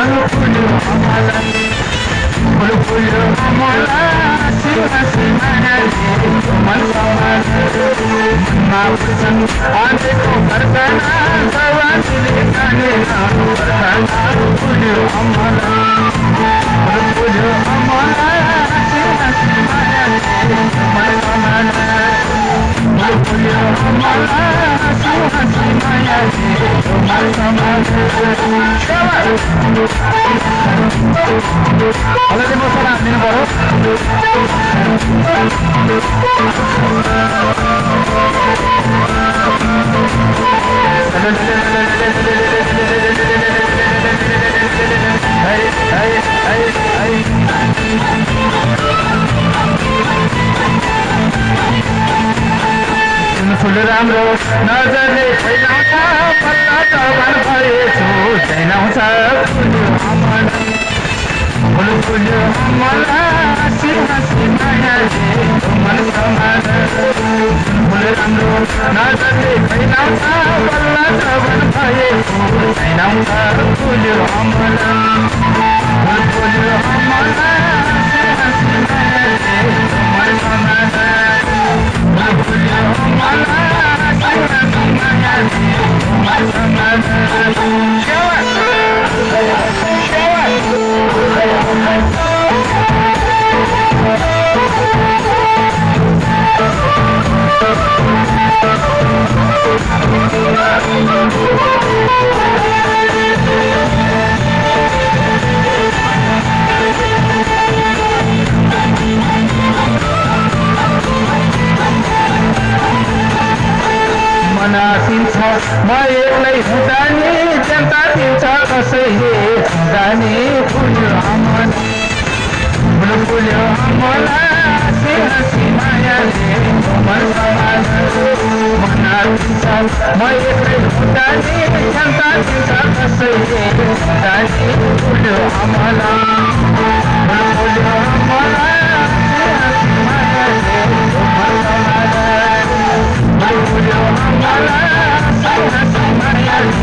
फुल्यो अमला फुल्यो अमला हसी मायाले मन मनमा बुझ्छन् अझैको फर्कना सवासीले जानेन फर्कना फुल्यो अमला फुल्यो अमला हसी मायाले मन फुल्यो अमला हसी मायाले अलरेडी म सर हालिदिनु पर्यो फुल राम्रो नजरले फैलाउँछ बल्ल जवान भएछु झैलाउँछ फुल्यो अमला हसी मायाले मन फुल राम्रो नजरले फैलाउँछ बल्ल जवान भएछु झैलाउँछ फुल्यो अमला फुल्यो अमला हसी मायाले मन फुल्यो अमला हसी मायाले मनासिन्छ म एक्लै हुँदा नि जनता दिन्छ कसैले हुँदा नि फुल्यो अमला फुल्यो अमला हसी मायाले मनासिन्छ म एक्लै हुँदा नि जनता दिन्छ कसैले हुँदा नि फुल्यो अमला फुल्यो अमला हसी मायाले फुल्यो अमला हसी मायाले